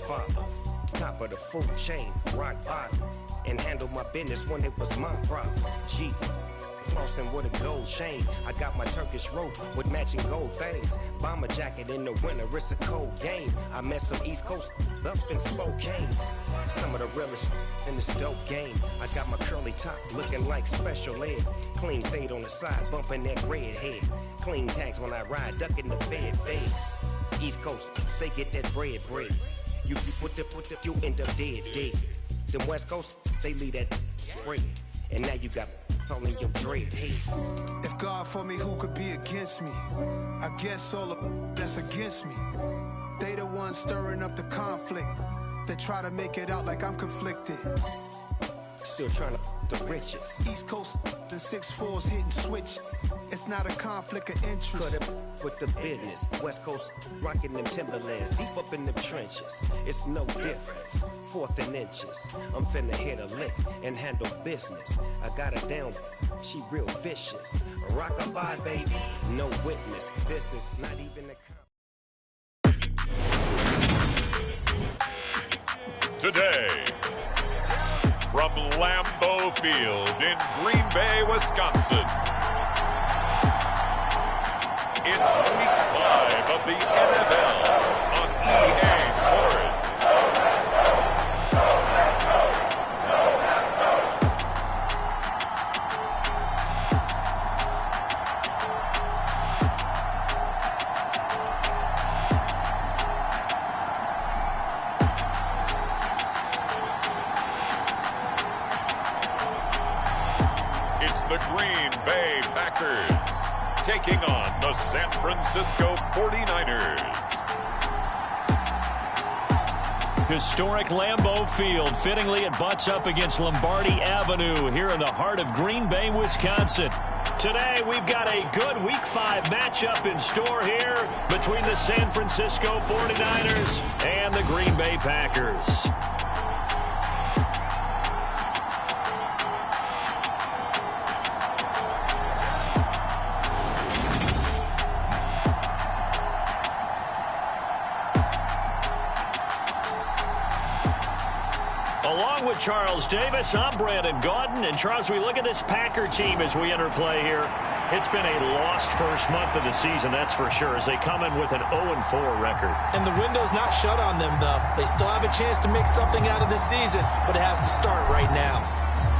Godfather, top of the food chain, rock bottom, and handle my business when it was my problem. G, flossing with a gold chain. I got my Turkish rope with matching gold things. Bomber jacket in the winter, it's a cold game. I met some East Coast up in Spokane. Some of the realest in this dope game. I got my curly top looking like special ed. Clean fade on the side, bumping that red head. Clean tags when I ride, ducking the feds. East Coast, they get that bread. You put the you end up dead. Them West Coast, they leave that spread. And now you got all in your dread head. If God for me, who could be against me? I guess all the that's against me. They the ones stirring up the conflict. They try to make it out like I'm conflicted. Still trying to the riches. East Coast the 6'4s hitting switch. It's not a conflict of interest. Cut it with the business. West Coast rocking them Timberlands deep up in the trenches. It's no difference. 4th and inches. I'm finna hit a lick and handle business. I got her down. She real vicious. Rock-a-bye, baby. No witness. This is not even a. Today, from Lambeau Field in Green Bay, Wisconsin, it's Week 5 of the NFL on EA Sports. The Green Bay Packers taking on the San Francisco 49ers. Historic Lambeau Field. Fittingly, it butts up against Lombardi Avenue here in the heart of Green Bay, Wisconsin. Today, we've got a good Week 5 matchup in store here between the San Francisco 49ers and the Green Bay Packers. Along with Charles Davis, I'm Brandon Gaudin. And Charles, we look at this Packer team as we enter play here. It's been a lost first month of the season, that's for sure, as they come in with an 0-4 record. And the window's not shut on them, though. They still have a chance to make something out of this season, but it has to start right now.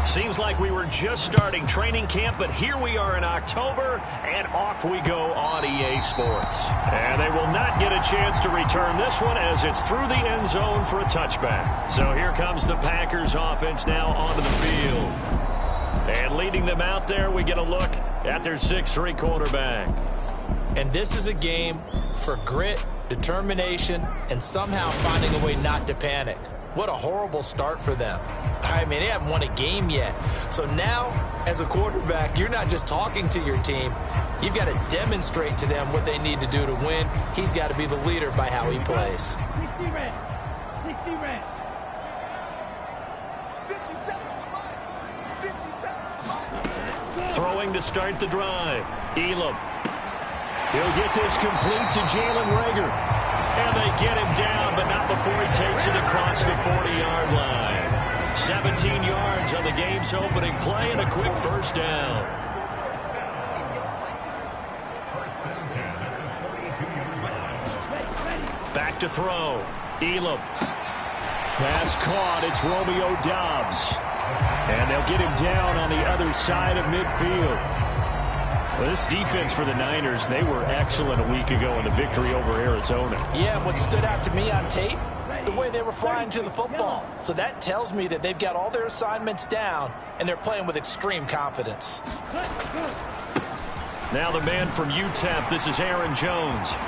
Seems like we were just starting training camp, but here we are in October, and off we go on EA Sports. And they will not get a chance to return this one as it's through the end zone for a touchback. So here comes the Packers offense now onto the field. And leading them out there, we get a look at their 6'3 quarterback. And this is a game for grit, determination, and somehow finding a way not to panic. What a horrible start for them. I mean, they haven't won a game yet. So now, as a quarterback, you're not just talking to your team. You've got to demonstrate to them what they need to do to win. He's got to be the leader by how he plays. 60 red. 60 red. 57. Throwing to start the drive. Elam. He'll get this complete to Jalen Reagor. And they get him down, but not before he takes it across the 40-yard line. 17 yards on the game's opening play and a quick first down. Back to throw. Elam. Pass caught. It's Romeo Doubs. And they'll get him down on the other side of midfield. Well, this defense for the Niners, they were excellent a week ago in the victory over Arizona. Yeah, what stood out to me on tape, the way they were flying to the football. So that tells me that they've got all their assignments down, and they're playing with extreme confidence. Now the man from UTEP, this is Aaron Jones.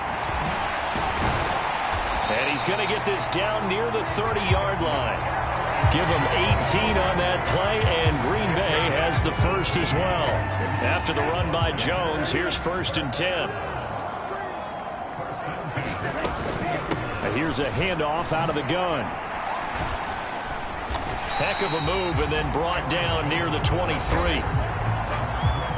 And he's going to get this down near the 30-yard line. Give him 18 on that play, and Green Bay has the first as well. After the run by Jones, here's 1st and 10. And here's a handoff out of the gun. Heck of a move, and then brought down near the 23.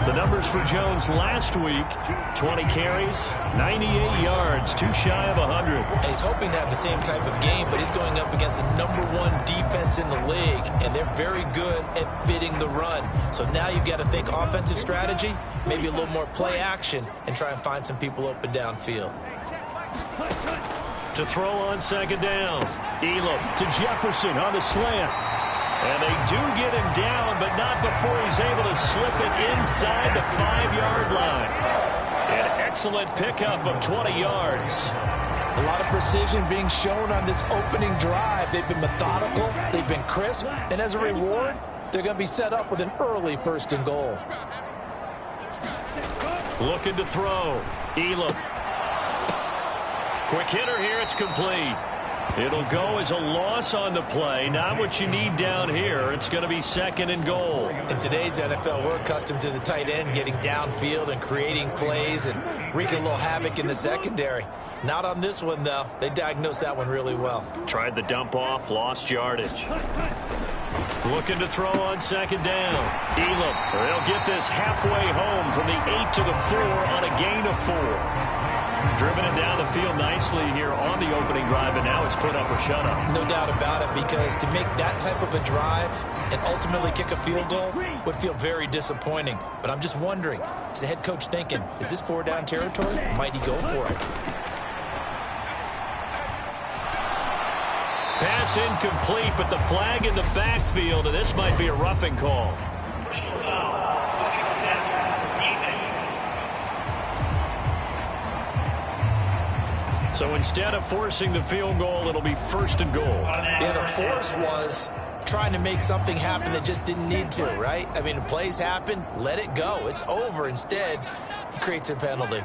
The numbers for Jones last week, 20 carries, 98 yards, too shy of 100. And he's hoping to have the same type of game, but he's going up against the #1 defense in the league, and they're very good at fitting the run. So now you've got to think offensive strategy, maybe a little more play action, and try and find some people open downfield. To throw on second down, Elam to Jefferson on the slant. And they do get him down, but not before he's able to slip it inside the 5-yard line. An excellent pickup of 20 yards. A lot of precision being shown on this opening drive. They've been methodical, they've been crisp, and as a reward, they're going to be set up with an early 1st and goal. Looking to throw, Elam. Quick hitter here, it's complete. It'll go as a loss on the play. Not what you need down here. It's going to be 2nd and goal. In today's NFL, we're accustomed to the tight end getting downfield and creating plays and wreaking a little havoc in the secondary. Not on this one, though. They diagnosed that one really well. Tried the dump off, lost yardage. Looking to throw on second down. Elam. They'll get this halfway home from the 8 to the 4 on a gain of 4. Driven it down the field nicely here on the opening drive, and now it's put up or shut up. No doubt about it, because to make that type of a drive and ultimately kick a field goal would feel very disappointing. But I'm just wondering, is the head coach thinking, is this 4-down territory? Might he go for it? Pass incomplete, but the flag in the backfield, and this might be a roughing call. So instead of forcing the field goal, it'll be 1st and goal. Yeah, the force was trying to make something happen that just didn't need to, right? I mean, the plays happen, let it go. It's over. Instead, he creates a penalty.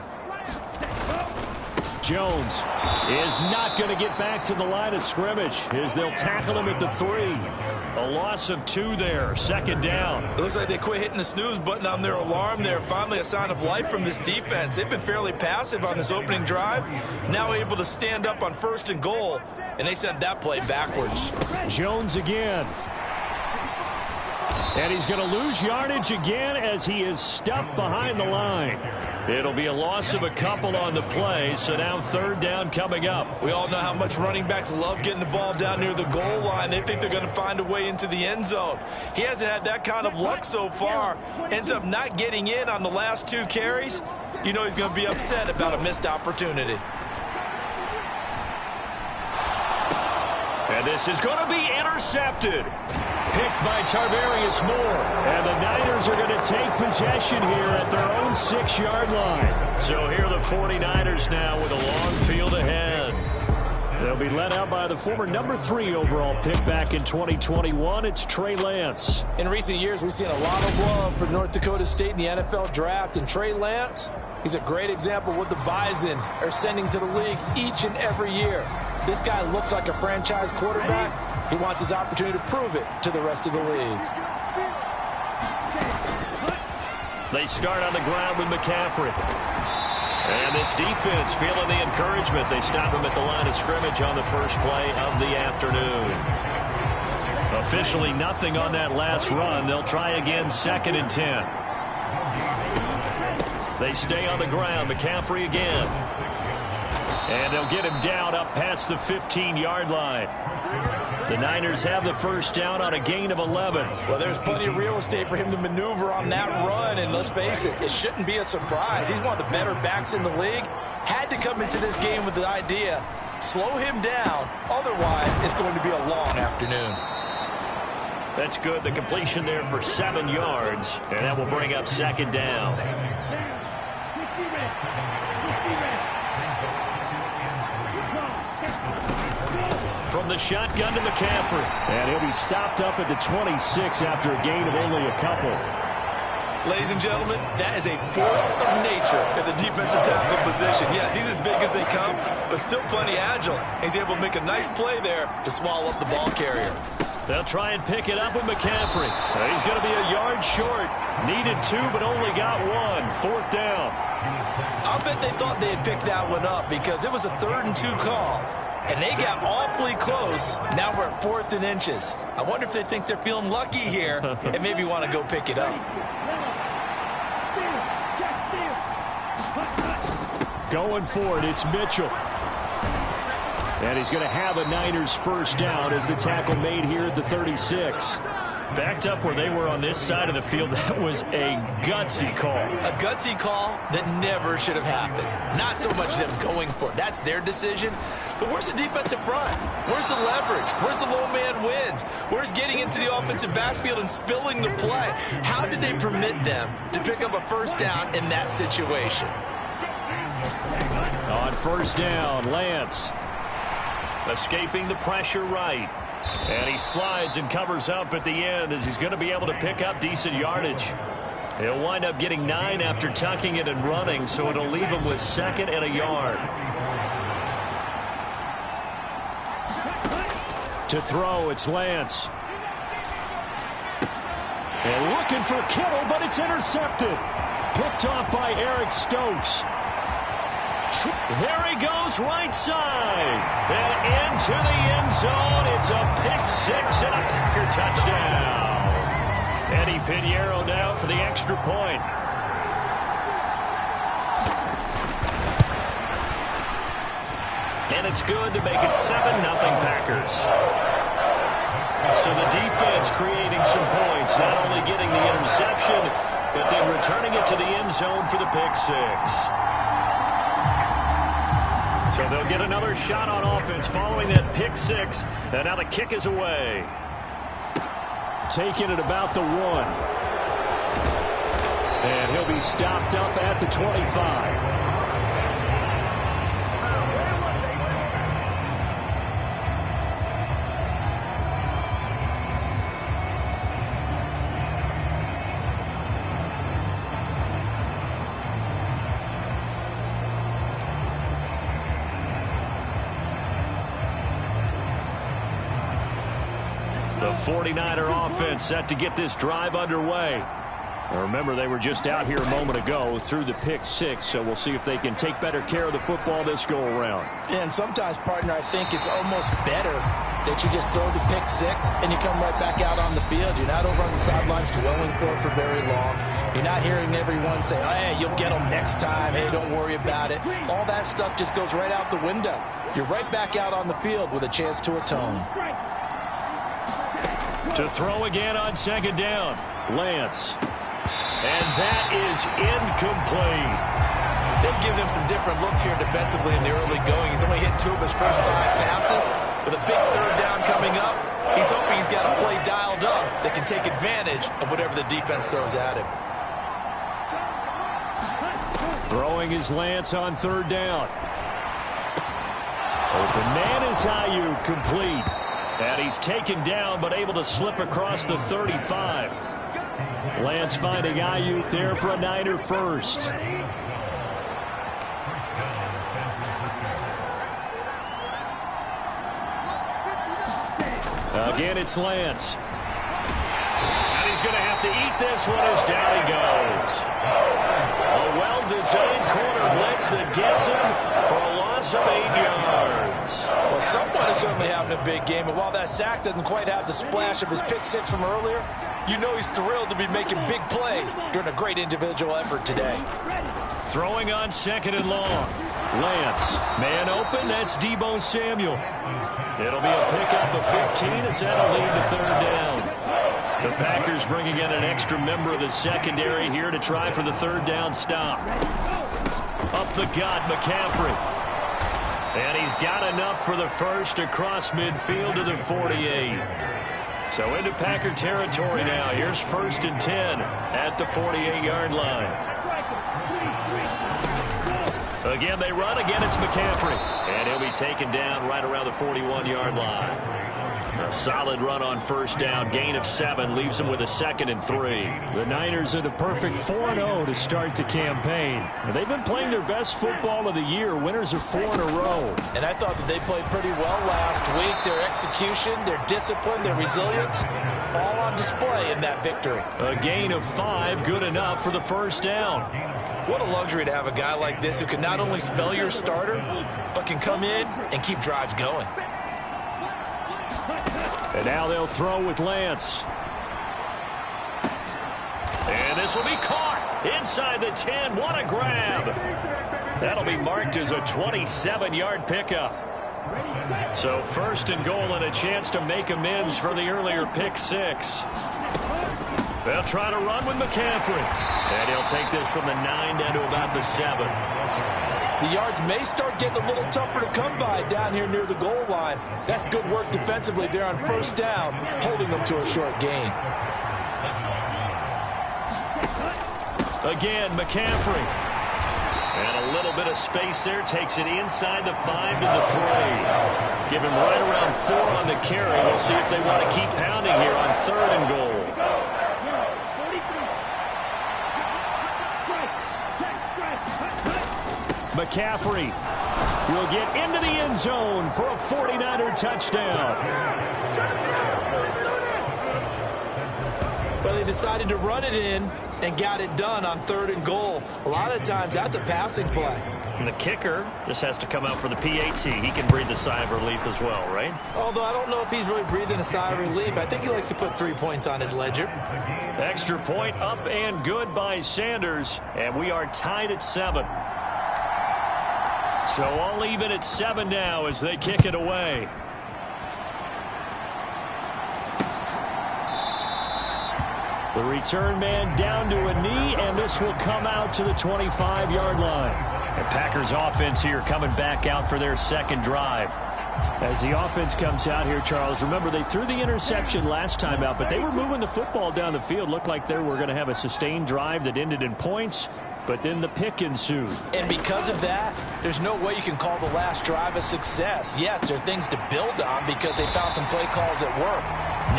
Jones is not going to get back to the line of scrimmage as they'll tackle him at the 3. A loss of 2 there, 2nd down. It looks like they quit hitting the snooze button on their alarm there. Finally a sign of life from this defense. They've been fairly passive on this opening drive. Now able to stand up on 1st and goal, and they sent that play backwards. Jones again. And he's going to lose yardage again as he is stuffed behind the line. It'll be a loss of a couple on the play, so now 3rd down coming up. We all know how much running backs love getting the ball down near the goal line. They think they're going to find a way into the end zone. He hasn't had that kind of luck so far. Ends up not getting in on the last 2 carries. You know he's going to be upset about a missed opportunity. And this is going to be intercepted. Picked by Tarvarius Moore. And the Niners are going to take possession here at their own 6-yard line. So here are the 49ers now with a long field ahead. They'll be led out by the former #3 overall pick back in 2021. It's Trey Lance. In recent years, we've seen a lot of love for North Dakota State in the NFL draft. And Trey Lance, he's a great example of what the Bison are sending to the league each and every year. This guy looks like a franchise quarterback. He wants his opportunity to prove it to the rest of the league. They start on the ground with McCaffrey. And this defense feeling the encouragement. They stop him at the line of scrimmage on the first play of the afternoon. Officially nothing on that last run. They'll try again 2nd and 10. They stay on the ground. McCaffrey again. And they'll get him down up past the 15-yard line. The Niners have the 1st down on a gain of 11. Well, there's plenty of real estate for him to maneuver on that run, and let's face it, it shouldn't be a surprise. He's one of the better backs in the league. Had to come into this game with the idea, slow him down, otherwise it's going to be a long afternoon. That's good. The completion there for 7 yards, and that will bring up 2nd down. From the shotgun to McCaffrey. And he'll be stopped up at the 26 after a gain of only a couple. Ladies and gentlemen, that is a force of nature at the defensive tackle position. Yes, he's as big as they come, but still plenty agile. He's able to make a nice play there to swallow up the ball carrier. They'll try and pick it up with McCaffrey. He's going to be a yard short. Needed 2, but only got 1. 4th down. I'll bet they thought they had picked that one up because it was a 3rd and 2 call. And they got awfully close. Now we're at 4th and inches. I wonder if they think they're feeling lucky here and maybe want to go pick it up. Going for it, it's Mitchell. And he's going to have a Niners first down as the tackle made here at the 36. Backed up where they were on this side of the field. That was a gutsy call. A gutsy call that never should have happened. Not so much them going for it. That's their decision. But where's the defensive front? Where's the leverage? Where's the low man wins? Where's getting into the offensive backfield and spilling the play? How did they permit them to pick up a first down in that situation? On first down, Lance escaping the pressure right. And he slides and covers up at the end as he's going to be able to pick up decent yardage. He'll wind up getting 9 after tucking it and running, so it'll leave him with 2nd and a yard. To throw, it's Lance. And looking for Kittle, but it's intercepted. Picked off by Eric Stokes. There he goes, right side. And into the end zone. It's a pick-6 and a Packer touchdown. Eddie Pinheiro now for the extra point. And it's good to make it 7-0 Packers. So the defense creating some points, not only getting the interception, but then returning it to the end zone for the pick-6. So they'll get another shot on offense following that pick-6. And now the kick is away. Taking it about the 1. And he'll be stopped up at the 25. The 49er offense set to get this drive underway. Now remember, they were just out here a moment ago through the pick-6, so we'll see if they can take better care of the football this go-around. And sometimes, partner, I think it's almost better that you just throw the pick-6 and you come right back out on the field. You're not over on the sidelines dwelling for it for very long. You're not hearing everyone say, oh, hey, you'll get them next time. Hey, don't worry about it. All that stuff just goes right out the window. You're right back out on the field with a chance to atone. To throw again on 2nd down, Lance. And that is incomplete. They've given him some different looks here defensively in the early going. He's only hit 2 of his first 5 passes. With a big 3rd down coming up, he's hoping he's got a play dialed up that can take advantage of whatever the defense throws at him. Throwing is Lance on 3rd down. Open man is Ayuk, complete. And he's taken down, but able to slip across the 35. Lance finding Ayuk there for a Niner first. Again, it's Lance. And he's going to have to eat this one as down he goes. A well-designed corner blitz that gets him for a loss of 8 yards. Well, someone is certainly having a big game, and while that sack doesn't quite have the splash of his pick-6 from earlier, you know he's thrilled to be making big plays during a great individual effort today. Throwing on 2nd and long. Lance, man open, that's Deebo Samuel. It'll be a pickup of 15 as that'll lead to 3rd down. The Packers bringing in an extra member of the secondary here to try for the 3rd down stop. Up the gut, McCaffrey. And he's got enough for the first across midfield to the 48. So into Packer territory now. Here's 1st and 10 at the 48-yard line. Again, they run. Again, it's McCaffrey. And he'll be taken down right around the 41-yard line. A solid run on 1st down. Gain of 7 leaves them with a 2nd and 3. The Niners are the perfect 4-0 to start the campaign. And they've been playing their best football of the year. Winners of 4 in a row. And I thought that they played pretty well last week. Their execution, their discipline, their resilience, all on display in that victory. A gain of 5, good enough for the 1st down. What a luxury to have a guy like this who can not only spell your starter, but can come in and keep drives going. And now they'll throw with Lance. And this will be caught inside the 10. What a grab. That'll be marked as a 27-yard pickup. So 1st and goal and a chance to make amends for the earlier pick 6. They'll try to run with McCaffrey. And he'll take this from the 9 down to about the 7. The yards may start getting a little tougher to come by down here near the goal line. That's good work defensively there on 1st down, holding them to a short gain. Again, McCaffrey. And a little bit of space there. Takes it inside the 5 to the 3. Give him right around 4 on the carry. We'll see if they want to keep pounding here on 3rd and goal. McCaffrey will get into the end zone for a 49er touchdown. Well, they decided to run it in and got it done on 3rd and goal. A lot of times that's a passing play. And the kicker just has to come out for the PAT. He can breathe a sigh of relief as well, right? Although I don't know if he's really breathing a sigh of relief. I think he likes to put 3 points on his ledger. Extra point up and good by Sanders. And we are tied at 7. So all even at 7 now as they kick it away. The return man down to a knee, and this will come out to the 25-yard line. The Packers offense here coming back out for their 2nd drive. As the offense comes out here, Charles, remember they threw the interception last time out, but they were moving the football down the field. Looked like they were going to have a sustained drive that ended in points. But then the pick ensued. And because of that, there's no way you can call the last drive a success. Yes, there are things to build on because they found some play calls that work.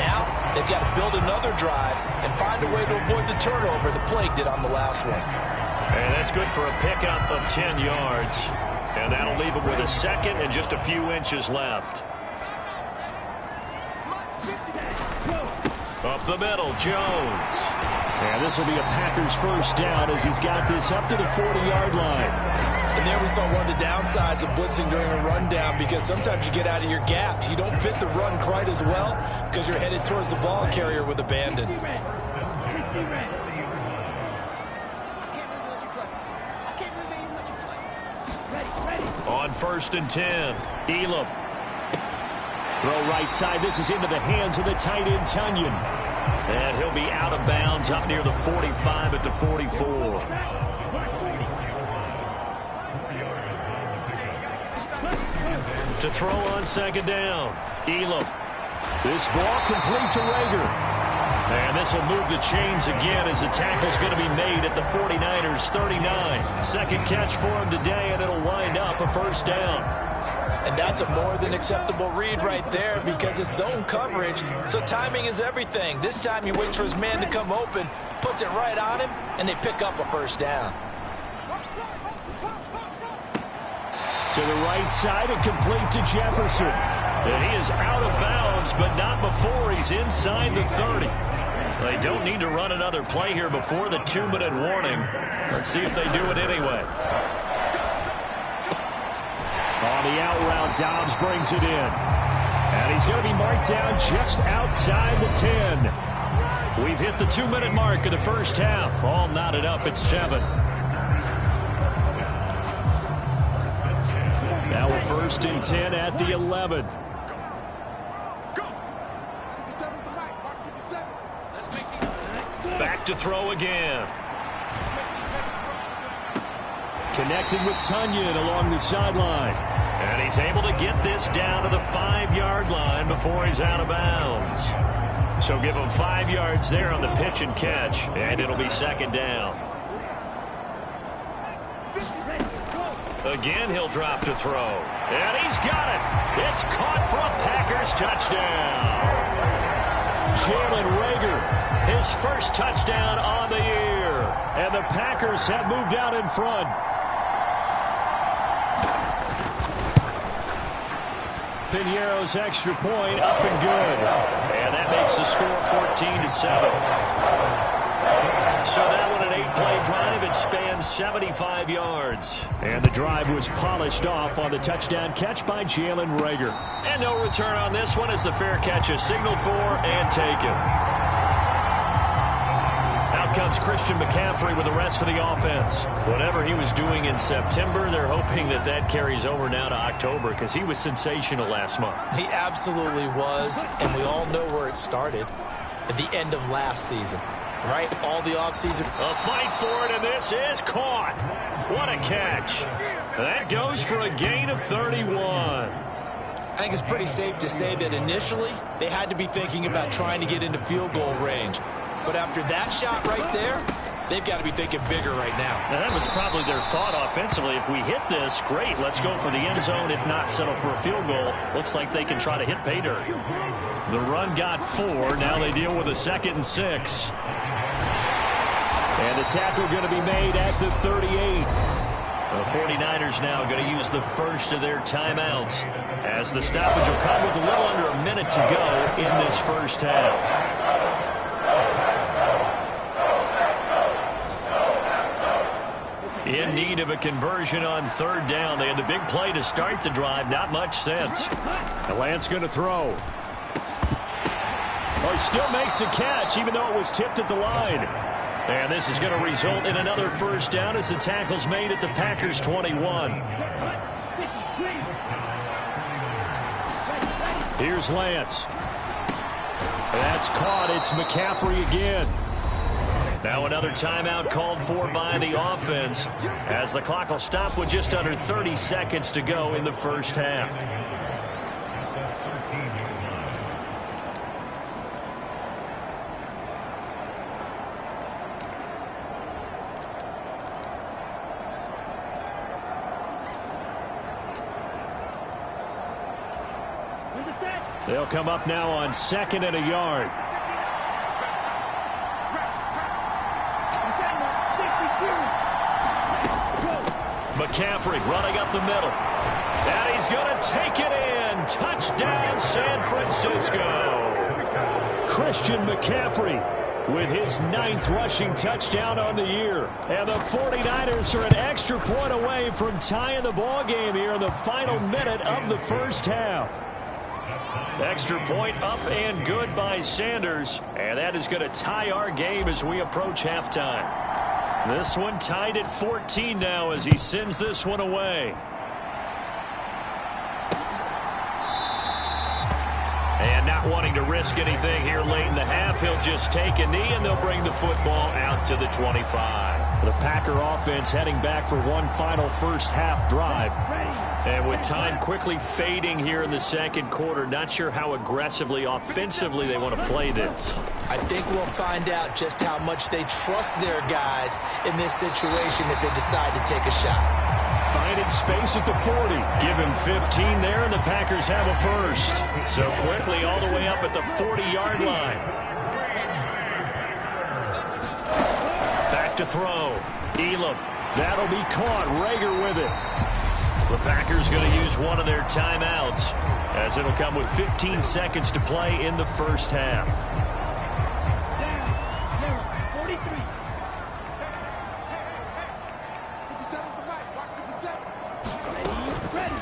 Now, they've got to build another drive and find a way to avoid the turnover the Plague did on the last one. And that's good for a pickup of 10 yards. And that'll leave them with a 2nd and just a few inches left. Up the middle, Jones. And this will be a Packers 1st down as he's got this up to the 40-yard line. And there we saw one of the downsides of blitzing during a rundown because sometimes you get out of your gaps. You don't fit the run quite as well because you're headed towards the ball carrier with abandon. On 1st and 10, Elam. Throw right side. This is into the hands of the tight end, Tunyon. And he'll be out of bounds up near the 45 at the 44. To throw on 2nd down, Elam. This ball complete to Rager. And this will move the chains again as the tackle's going to be made at the 49ers 39. 2nd catch for him today, and it'll wind up a 1st down. And that's a more than acceptable read right there because it's zone coverage, so timing is everything. This time he waits for his man to come open, puts it right on him, and they pick up a 1st down. To the right side and complete to Jefferson. And he is out of bounds, but not before he's inside the 30. They don't need to run another play here before the 2-minute warning. Let's see if they do it anyway. On the out route, Dobbs brings it in. And he's going to be marked down just outside the 10. We've hit the 2-minute mark of the 1st half. All knotted up at 7. Now a 1st and 10 at the 11. Back to throw again. Connected with Tunyon along the sideline. And he's able to get this down to the 5-yard line before he's out of bounds. So give him 5 yards there on the pitch and catch, and it'll be 2nd down. Again, he'll drop to throw. And he's got it. It's caught for a Packers touchdown. Jalen Rager, his 1st touchdown on the year. And the Packers have moved out in front. Piñeiro's extra point up and good. And that makes the score 14-7. So that one, an 8-play drive. It spans 75 yards. And the drive was polished off on the touchdown catch by Jalen Rager. And no return on this one as the fair catch is signaled for and taken. Out comes Christian McCaffrey with the rest of the offense. Whatever he was doing in September, they're hoping that that carries over now to October because he was sensational last month. He absolutely was, and we all know where it started at the end of last season, right? All the offseason. A fight for it, and this is caught. What a catch. That goes for a gain of 31. I think it's pretty safe to say that initially they had to be thinking about trying to get into field goal range. But after that shot right there, they've got to be thinking bigger right now. Now, that was probably their thought offensively. If we hit this, great, let's go for the end zone. If not, settle for a field goal. Looks like they can try to hit pay dirt. The run got 4. Now they deal with a 2nd and 6. And the tackle going to be made at the 38. The 49ers now going to use the first of their timeouts as the stoppage will come with a little under a minute to go in this first half. In need of a conversion on 3rd down. They had the big play to start the drive. Not much sense. Lance going to throw. Oh, he still makes the catch even though it was tipped at the line. And this is going to result in another first down as the tackle's made at the Packers 21. Here's Lance. That's caught. It's McCaffrey again. Now another timeout called for by the offense as the clock will stop with just under 30 seconds to go in the first half. They'll come up now on 2nd and a yard. McCaffrey running up the middle. And he's going to take it in. Touchdown, San Francisco. Christian McCaffrey with his 9th rushing touchdown on the year. And the 49ers are an extra point away from tying the ball game here in the final minute of the first half. Extra point up and good by Sanders. And that is going to tie our game as we approach halftime. This one tied at 14 now as he sends this one away. And not wanting to risk anything here late in the half, he'll just take a knee and they'll bring the football out to the 25. The Packer offense heading back for one final first half drive. And with time quickly fading here in the second quarter, not sure how aggressively, offensively they want to play this. I think we'll find out just how much they trust their guys in this situation if they decide to take a shot. Finding space at the 40. Give him 15 there, and the Packers have a first. So quickly all the way up at the 40-yard line. Back to throw. Elam. That'll be caught. Rager with it. The Packers going to use one of their timeouts as it'll come with 15 seconds to play in the first half.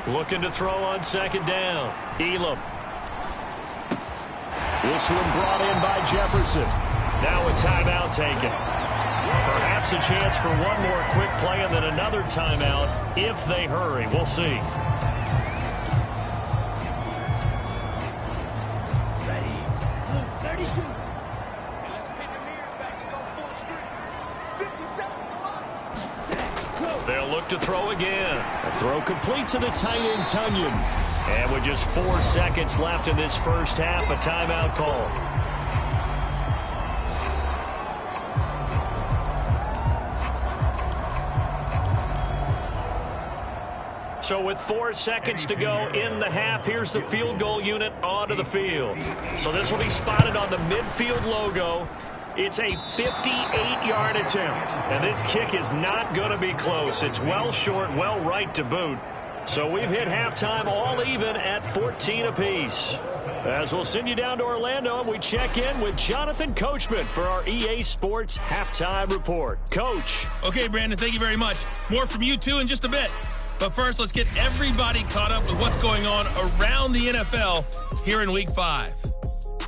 Looking to throw on 2nd down. Elam. This one brought in by Jefferson. Now a timeout taken. Perhaps a chance for one more quick play and then another timeout if they hurry. We'll see. They'll look to throw again. A throw complete to the tight end, Tunyon. And with just 4 seconds left in this first half, a timeout call. So with 4 seconds to go in the half, here's the field goal unit onto the field. So this will be spotted on the midfield logo. It's a 58-yard attempt. And this kick is not going to be close. It's well short, well right to boot. So we've hit halftime all even at 14 apiece. As we'll send you down to Orlando, and we check in with Jonathan Coachman for our EA Sports Halftime Report. Coach. Okay, Brandon, thank you very much. More from you, too, in just a bit. But first, let's get everybody caught up with what's going on around the NFL here in Week 5.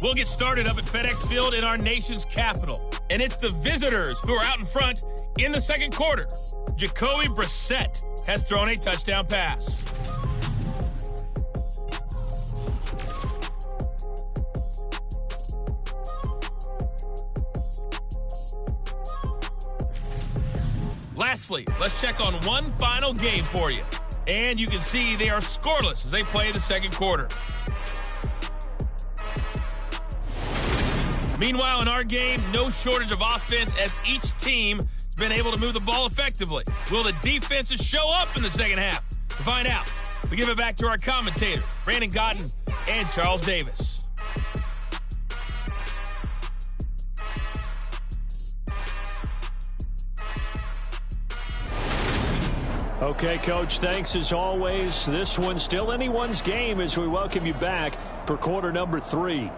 We'll get started up at FedEx Field in our nation's capital. And it's the visitors who are out in front in the second quarter. Jacoby Brissett has thrown a touchdown pass. Lastly, let's check on one final game for you. And you can see they are scoreless as they play the second quarter. Meanwhile, in our game, no shortage of offense as each team has been able to move the ball effectively. Will the defenses show up in the second half? To find out, we give it back to our commentators, Brandon Godden and Charles Davis. Okay, Coach, thanks as always. This one's still anyone's game as we welcome you back for quarter number 3.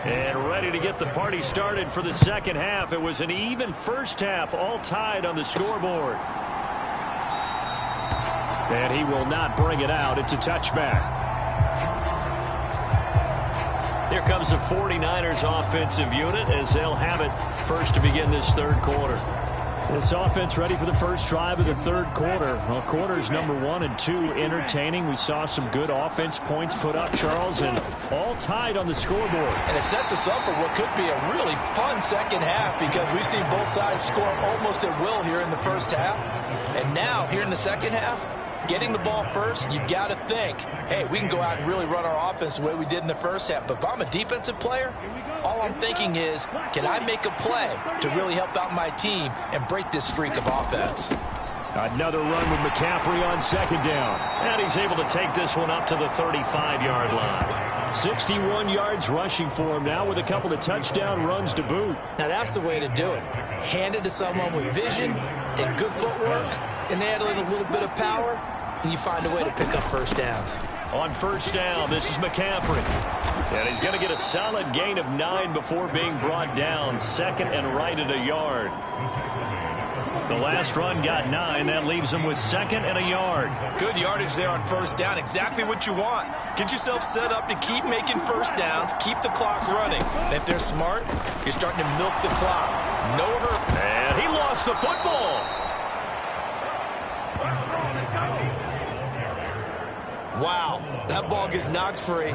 And ready to get the party started for the second half. It was an even first half, all tied on the scoreboard. And he will not bring it out. It's a touchback. Here comes the 49ers offensive unit as they'll have it first to begin this third quarter. This offense ready for the first drive of the third quarter. Well, quarters number 1 and 2 entertaining. We saw some good offense points put up, Charles, and all tied on the scoreboard. And it sets us up for what could be a really fun second half because we've seen both sides score almost at will here in the first half. And now, here in the second half, getting the ball first, you've got to think, hey, we can go out and really run our offense the way we did in the first half. But if I'm a defensive player, all I'm thinking is, can I make a play to really help out my team and break this streak of offense? Another run with McCaffrey on second down. And he's able to take this one up to the 35-yard line. 61 yards rushing for him now with a couple of touchdown runs to boot. Now that's the way to do it. Hand it to someone with vision and good footwork and add in a little bit of power, and you find a way to pick up first downs. On first down, this is McCaffrey. And he's going to get a solid gain of 9 before being brought down. Second and right at a yard. The last run got 9. That leaves him with second and a yard. Good yardage there on first down. Exactly what you want. Get yourself set up to keep making first downs. Keep the clock running. And if they're smart, you're starting to milk the clock. No hurry. And he lost the football. Wow, that ball gets knocked free,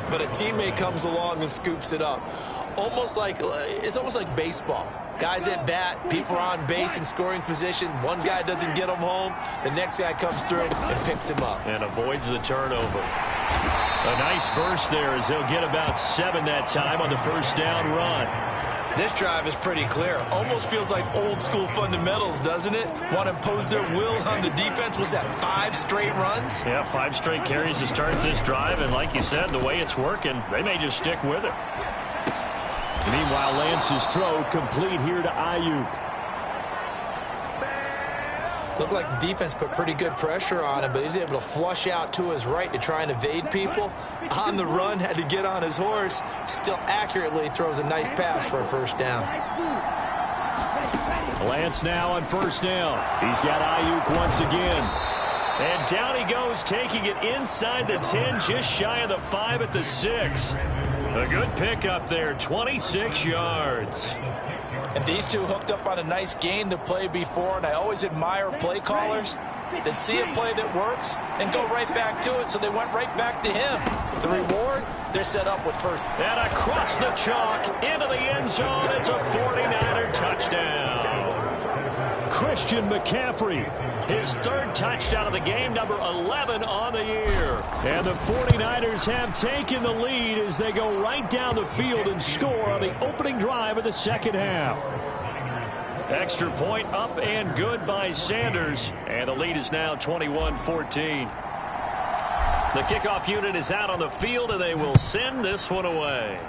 but a teammate comes along and scoops it up. It's almost like baseball. Guys at bat, people are on base in scoring position. One guy doesn't get him home. The next guy comes through and picks him up. And avoids the turnover. A nice burst there as they'll get about 7 that time on the first down run. This drive is pretty clear. Almost feels like old school fundamentals, doesn't it? Want to impose their will on the defense. Was that 5 straight runs? Yeah, 5 straight carries to start this drive. And like you said, the way it's working, they may just stick with it. Meanwhile, Lance's throw complete here to Ayuk. Looked like the defense put pretty good pressure on him, but he's able to flush out to his right to try and evade people. On the run, had to get on his horse. Still accurately throws a nice pass for a first down. Lance now on first down. He's got Ayuk once again. And down he goes, taking it inside the 10, just shy of the 5 at the 6. A good pickup there, 26 yards. And these two hooked up on a nice gain to play before, and I always admire play callers that see a play that works and go right back to it, so they went right back to him. The reward, they're set up with first. And across the chalk, into the end zone, it's a 49er touchdown. Christian McCaffrey, his 3rd touchdown of the game, number 11 on the year. And the 49ers have taken the lead as they go right down the field and score on the opening drive of the second half. Extra point up and good by Sanders. And the lead is now 21-14. The kickoff unit is out on the field, and they will send this one away.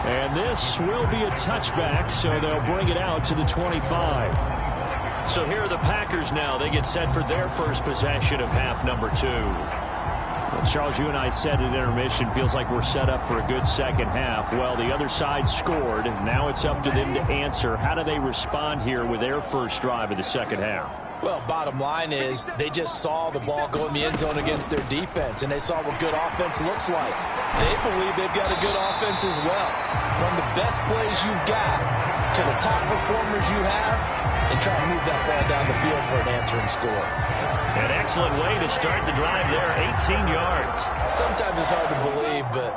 And this will be a touchback, so they'll bring it out to the 25. So here are the Packers now. They get set for their first possession of half number 2. Well, Charles, you and I said at intermission, feels like we're set up for a good second half. Well, the other side scored. Now it's up to them to answer. How do they respond here with their first drive of the second half? Well, bottom line is they just saw the ball go in the end zone against their defense, and they saw what good offense looks like. They believe they've got a good offense as well. Run the best plays you've got to the top performers you have and try to move that ball down the field for an answering score. An excellent way to start the drive there, 18 yards. Sometimes it's hard to believe, but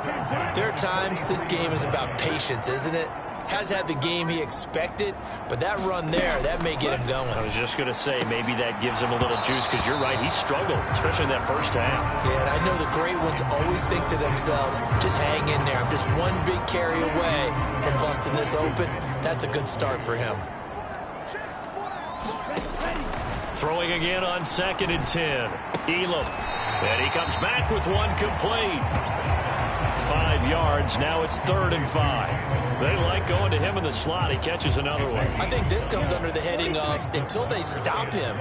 there are times this game is about patience, isn't it? Has had the game he expected, but that run there, that may get him going. I was just going to say, maybe that gives him a little juice, because you're right, he struggled, especially in that first half. Yeah, and I know the great ones always think to themselves, just hang in there. I'm just one big carry away from busting this open. That's a good start for him. Throwing again on 2nd and 10. Elam. And he comes back with one complete. 5 yards. Now it's 3rd and 5. They like going to him in the slot. He catches another one. I think this comes under the heading of until they stop him,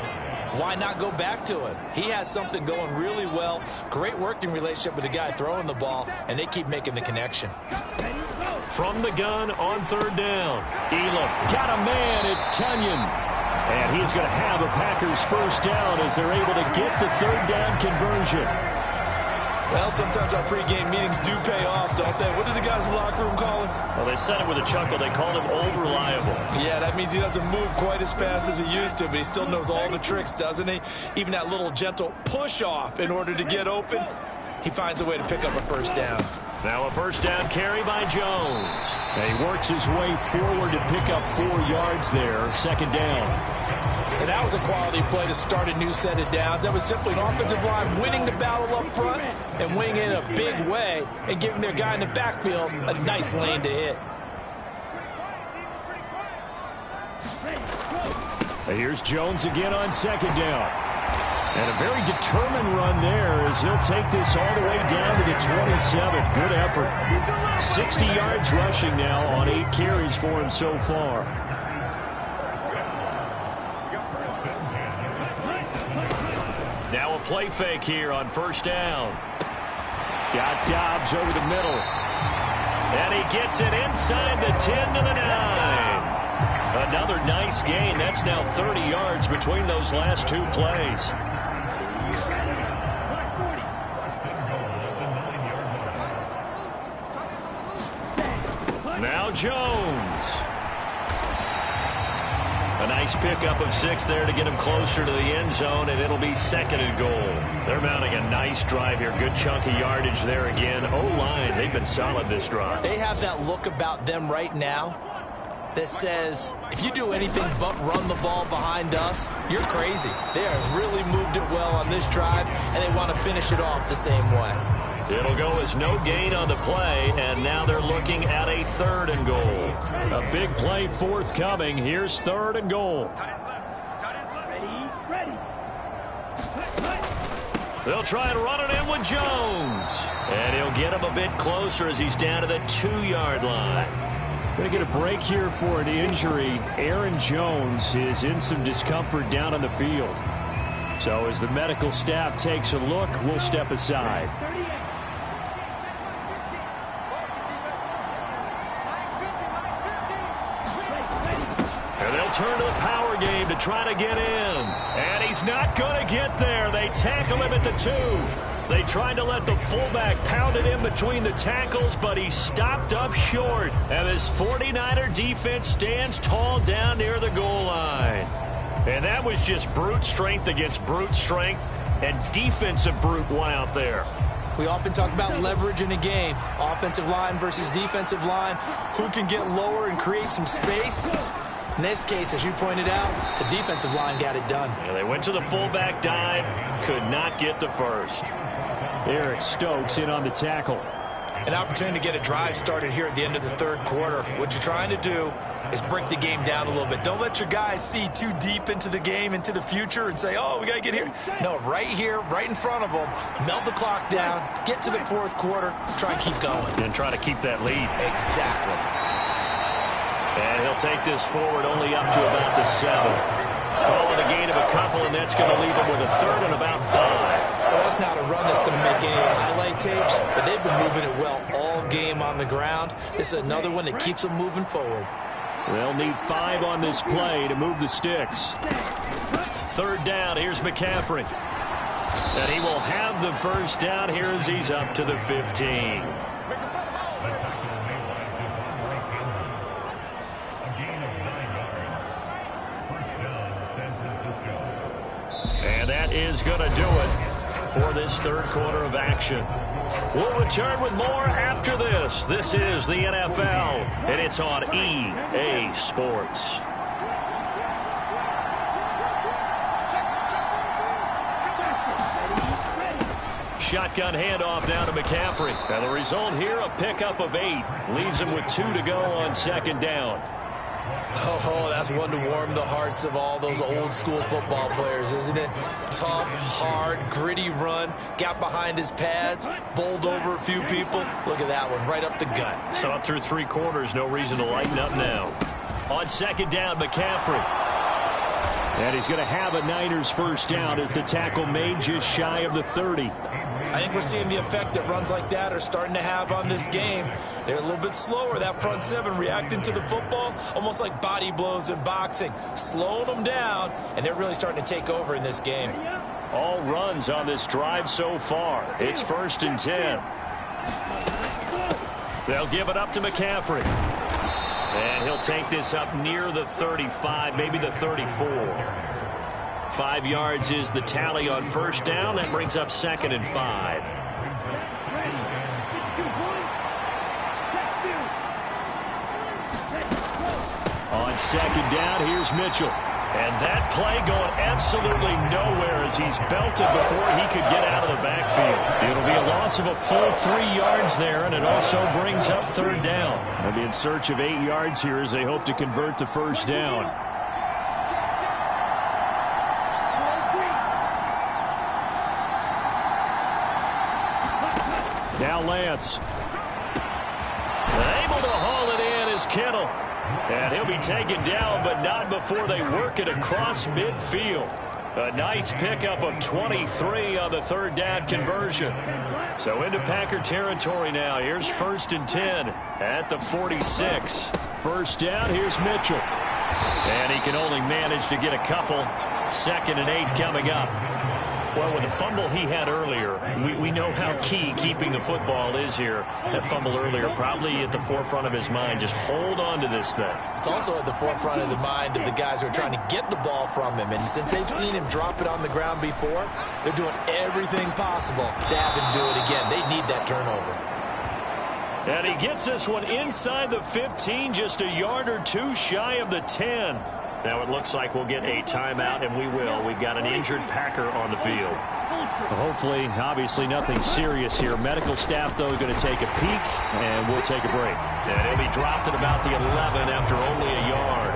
why not go back to him? He has something going really well. Great working relationship with the guy throwing the ball, and they keep making the connection. From the gun on 3rd down. Elam got a man. It's Tunyon. And he's going to have a Packers first down as they're able to get the 3rd down conversion. Well, sometimes our pregame meetings do pay off, don't they? What do the guys in the locker room call him? Well, they said it with a chuckle. They called him old reliable. Yeah, that means he doesn't move quite as fast as he used to, but he still knows all the tricks, doesn't he? Even that little gentle push-off in order to get open, he finds a way to pick up a first down. Now a first down carry by Jones. And he works his way forward to pick up 4 yards there, 2nd down. And that was a quality play to start a new set of downs. That was simply an offensive line winning the battle up front and winning in a big way and giving their guy in the backfield a nice lane to hit. And here's Jones again on 2nd down. And a very determined run there as he'll take this all the way down to the 27. Good effort. 60 yards rushing now on 8 carries for him so far. Now a play fake here on 1st down. Got Dobbs over the middle. And he gets it inside the 10 to the 9. Another nice gain. That's now 30 yards between those last 2 plays. Now Jones. A nice pickup of 6 there to get him closer to the end zone, and it'll be 2nd and goal. They're mounting a nice drive here. Good chunk of yardage there again. O-line, they've been solid this drive. They have that look about them right now that says, if you do anything but run the ball behind us, you're crazy. They have really moved it well on this drive, and they want to finish it off the same way. It'll go as no gain on the play, and now they're looking at a 3rd and goal. A big play forthcoming. Here's 3rd and goal. They'll try and run it in with Jones. And he'll get him a bit closer as he's down to the 2-yard line. Going to get a break here for an injury. Aaron Jones is in some discomfort down on the field. So as the medical staff takes a look, we'll step aside. Turn to the power game to try to get in. And he's not going to get there. They tackle him at the 2. They tried to let the fullback pound it in between the tackles, but he stopped up short. And this 49er defense stands tall down near the goal line. And that was just brute strength against brute strength and defensive brute one out there. We often talk about leverage in a game. Offensive line versus defensive line. Who can get lower and create some space? In this case, as you pointed out, the defensive line got it done. Yeah, they went to the fullback dive, could not get the first. Eric Stokes in on the tackle. An opportunity to get a drive started here at the end of the 3rd quarter. What you're trying to do is break the game down a little bit. Don't let your guys see too deep into the game, into the future, and say, oh, we got to get here. No, right here, right in front of them, melt the clock down, get to the 4th quarter, try and keep going. And try to keep that lead. Exactly. And he'll take this forward only up to about the 7. Call it a gain of a couple, and that's going to leave him with a 3rd and about 5. Well, that's not a run that's going to make any of the highlight tapes, but they've been moving it well all game on the ground. This is another one that keeps them moving forward. They'll need 5 on this play to move the sticks. third down. Here's McCaffrey. And he will have the first down here as he's up to the 15. And that is going to do it for this third quarter of action. We'll return with more after this. This is the NFL, and it's on EA Sports. Shotgun handoff now to McCaffrey. And the result here, a pickup of 8. Leaves him with 2 to go on second down. Oh, that's one to warm the hearts of all those old school football players, isn't it? Tough, hard, gritty run. Got behind his pads, bowled over a few people. Look at that one, right up the gut. So up through 3 quarters, no reason to lighten up now. On second down, McCaffrey. And he's going to have a Niners first down as the tackle made just shy of the 30. I think we're seeing the effect that runs like that are starting to have on this game. They're a little bit slower, that front 7, reacting to the football, almost like body blows in boxing, slowing them down, and they're really starting to take over in this game. All runs on this drive so far. It's 1st and 10. They'll give it up to McCaffrey. And he'll take this up near the 35, maybe the 34. 5 yards is the tally on first down. That brings up 2nd and 5. On second down, here's Mitchell. And that play going absolutely nowhere as he's belted before he could get out of the backfield. It'll be a loss of a full 3 yards there, and it also brings up third down. They'll be in search of 8 yards here as they hope to convert the first down. Now Lance. Able to haul it in is Kittle. And he'll be taken down, but not before they work it across midfield. A nice pickup of 23 on the third down conversion. So into Packer territory now. Here's 1st and 10 at the 46. First down, here's Mitchell. And he can only manage to get a couple. 2nd and 8 coming up. Well, with the fumble he had earlier, we know how key keeping the football is here. That fumble earlier probably at the forefront of his mind. Just hold on to this thing. It's also at the forefront of the mind of the guys who are trying to get the ball from him. And since they've seen him drop it on the ground before, they're doing everything possible to have him do it again. They need that turnover. And he gets this one inside the 15, just a yard or 2 shy of the 10. Now it looks like we'll get a timeout, and we will. We've got an injured Packer on the field. Hopefully, obviously nothing serious here. Medical staff, though, going to take a peek, and we'll take a break. And he'll be dropped at about the 11 after only a yard.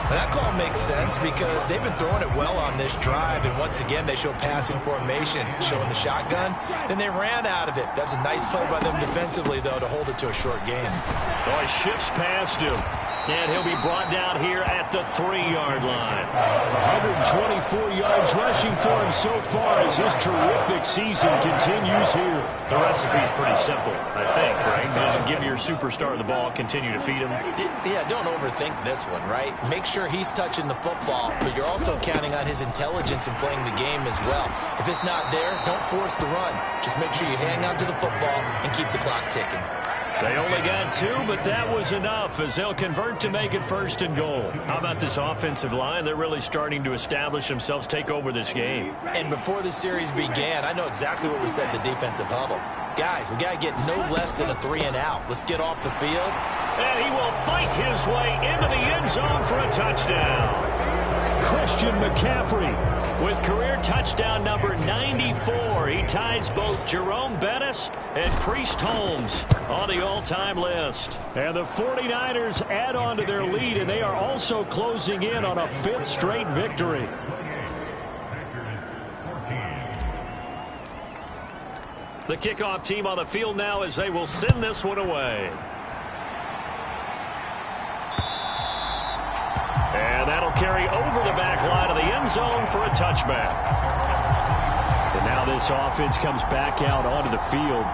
That call makes sense because they've been throwing it well on this drive, and once again they show passing formation, showing the shotgun. Then they ran out of it. That's a nice play by them defensively, though, to hold it to a short game. Oh, he shifts past him. And he'll be brought down here at the 3-yard line. 124 yards rushing for him so far as his terrific season continues here. The recipe's pretty simple, I think, right? Just give your superstar the ball, continue to feed him. Yeah, don't overthink this one, right? Make sure he's touching the football, but you're also counting on his intelligence in playing the game as well. If it's not there, don't force the run. Just make sure you hang on to the football and keep the clock ticking. They only got 2, but that was enough as they'll convert to make it 1st and goal. How about this offensive line? They're really starting to establish themselves, take over this game. And before the series began, I know exactly what we said in the defensive huddle. Guys, we got to get no less than a 3-and-out. Let's get off the field. And he will fight his way into the end zone for a touchdown. Christian McCaffrey with career touchdown number 94. He ties both Jerome Bettis and Priest Holmes on the all-time list. And the 49ers add on to their lead, and they are also closing in on a 5th straight victory. The kickoff team on the field now as they will send this one away. And that'll carry over the back line of the end zone for a touchback. And now this offense comes back out onto the field.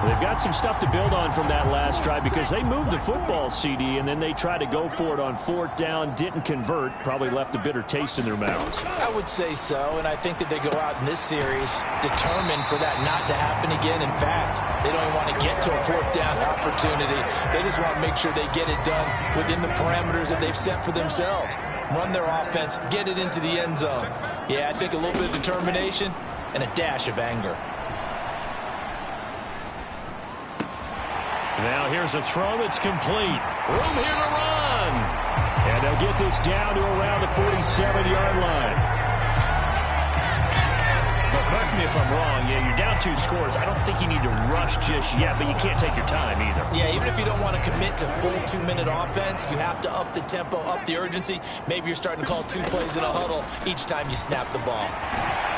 They've got some stuff to build on from that last drive because they moved the football, CD, and then they tried to go for it on 4th down, didn't convert, probably left a bitter taste in their mouths. I would say so, and I think that they go out in this series determined for that not to happen again. In fact, they don't even want to get to a 4th down opportunity. They just want to make sure they get it done within the parameters that they've set for themselves. Run their offense, get it into the end zone. Yeah, I think a little bit of determination and a dash of anger. Now here's a throw that's complete. Room here to run. And they'll get this down to around the 47-yard line. Well, correct me if I'm wrong. Yeah, you're down 2 scores. I don't think you need to rush just yet, but you can't take your time either. Yeah, even if you don't want to commit to full 2-minute offense, you have to up the tempo, up the urgency. Maybe you're starting to call 2 plays in a huddle each time you snap the ball.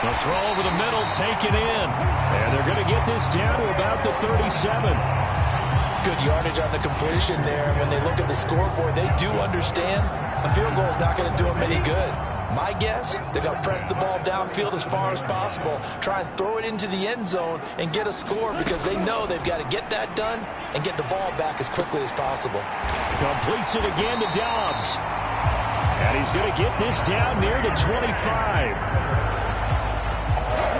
The throw over the middle, taken in. And they're going to get this down to about the 37. Good yardage on the completion there. When they look at the scoreboard, they do understand a field goal is not going to do them any good. My guess, they're going to press the ball downfield as far as possible, try and throw it into the end zone and get a score because they know they've got to get that done and get the ball back as quickly as possible. Completes it again to Dobbs. And he's going to get this down near the 25.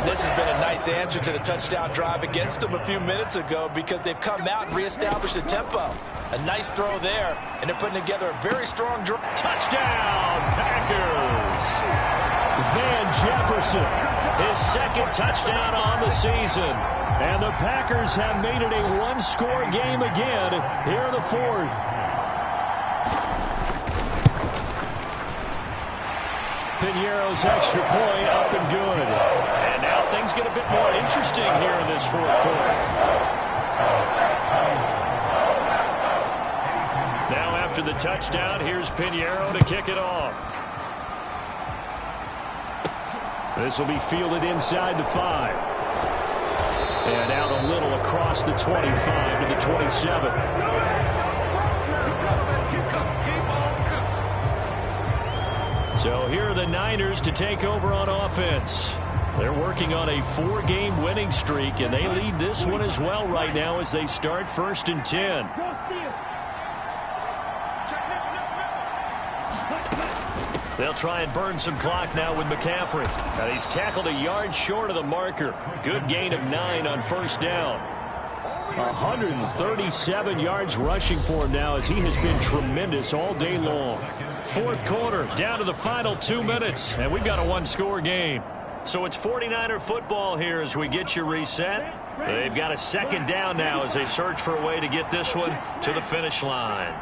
This has been a nice answer to the touchdown drive against them a few minutes ago because they've come out and reestablished the tempo. A nice throw there, and they're putting together a very strong drive. Touchdown, Packers! Van Jefferson, his 2nd touchdown on the season. And the Packers have made it a 1-score game again here in the 4th. Piñeiro's extra point up and good. And now things get a bit more interesting here in this 4th quarter. Now after the touchdown, here's Piñeiro to kick it off. This will be fielded inside the 5. And out a little across the 25 to the 27. So here are the Niners to take over on offense. They're working on a 4-game winning streak, and they lead this one as well right now as they start 1st and 10. They'll try and burn some clock now with McCaffrey. Now he's tackled a yard short of the marker. Good gain of 9 on 1st down. 137 yards rushing for him now as he has been tremendous all day long. 4th quarter, down to the final 2 minutes, and we've got a 1-score game. So it's 49er football here as we get you reset. They've got a 2nd down now as they search for a way to get this one to the finish line.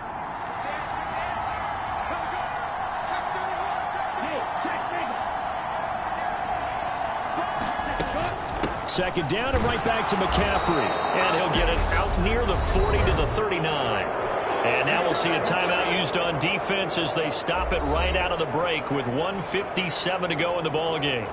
Second down and right back to McCaffrey. And he'll get it out near the 40 to the 39. And now we'll see a timeout used on defense as they stop it right out of the break with 1:57 to go in the ball game.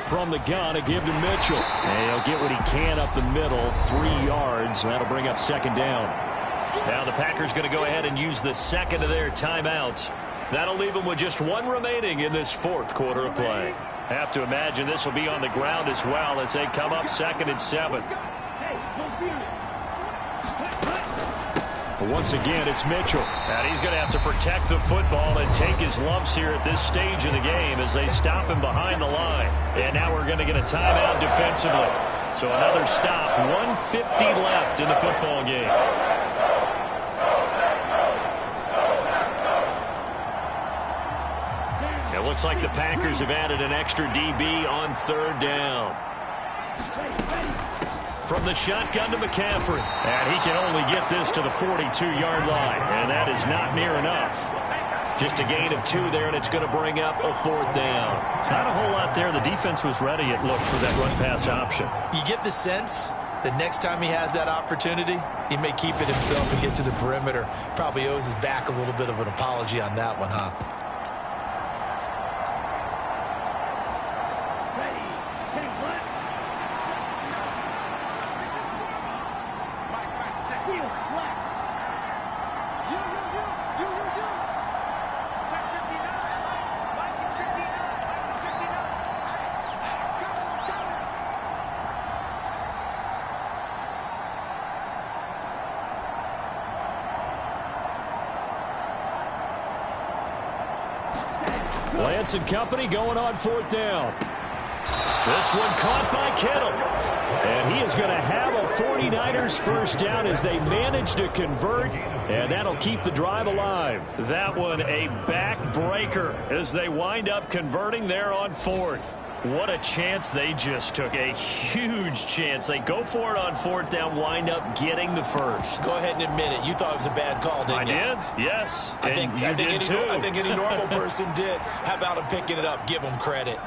From the gun, a give to Mitchell. And he'll get what he can up the middle, 3 yards. That'll bring up 2nd down. Now the Packers going to go ahead and use the 2nd of their timeouts. That'll leave them with just 1 remaining in this 4th quarter of play. Have to imagine this will be on the ground as well as they come up 2nd and 7. But once again, it's Mitchell. And he's going to have to protect the football and take his lumps here at this stage of the game as they stop him behind the line. And now we're going to get a timeout defensively. So another stop, 1:50 left in the football game. It looks like the Packers have added an extra DB on 3rd down. From the shotgun to McCaffrey. And he can only get this to the 42-yard line. And that is not near enough. Just a gain of 2 there, and it's going to bring up a 4th down. Not a whole lot there. The defense was ready, it looked, for that run-pass option. You get the sense that next time he has that opportunity, he may keep it himself and get to the perimeter. Probably owes his back a little bit of an apology on that one, huh? Lance and company going on 4th down. This one caught by Kittle. And he is going to have a 49ers first down as they manage to convert. And that'll keep the drive alive. That one a backbreaker as they wind up converting there on 4th. What a chance they just took. A huge chance. They go for it on 4th down, wind up getting the first. Go ahead and admit it. You thought it was a bad call, didn't you? I did, yes. I think any normal person did. How about him picking it up? Give him credit.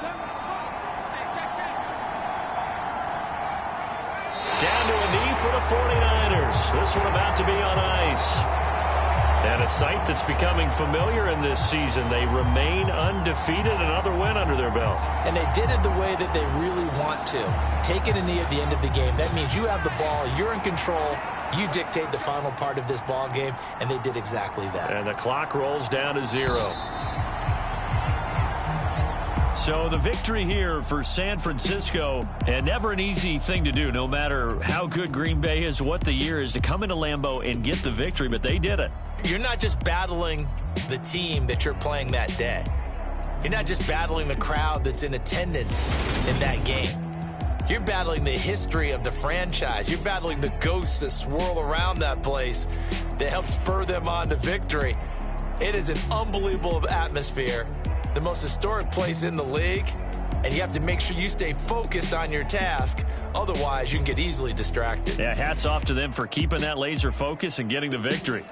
Down to a knee for the 49ers. This one about to be on ice. And a sight that's becoming familiar in this season. They remain undefeated, another win under their belt. And they did it the way that they really want to. Taking a knee at the end of the game, that means you have the ball, you're in control, you dictate the final part of this ball game, and they did exactly that. And the clock rolls down to 0. So the victory here for San Francisco, and never an easy thing to do, no matter how good Green Bay is, what the year is, to come into Lambeau and get the victory, but they did it. You're not just battling the team that you're playing that day. You're not just battling the crowd that's in attendance in that game. You're battling the history of the franchise. You're battling the ghosts that swirl around that place that help spur them on to victory. It is an unbelievable atmosphere, the most historic place in the league, and you have to make sure you stay focused on your task. Otherwise, you can get easily distracted. Yeah, hats off to them for keeping that laser focus and getting the victory.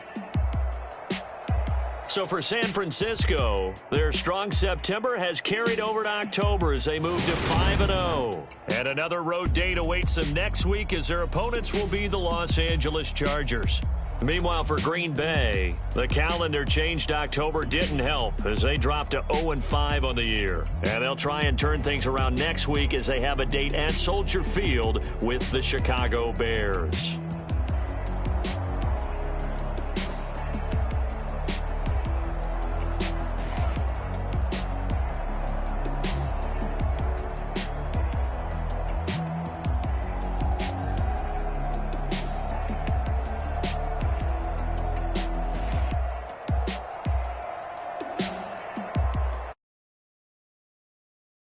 So for San Francisco, their strong September has carried over to October as they move to 5-0. And another road date awaits them next week as their opponents will be the Los Angeles Chargers. Meanwhile, for Green Bay, the calendar change to October didn't help as they dropped to 0-5 on the year. And they'll try and turn things around next week as they have a date at Soldier Field with the Chicago Bears.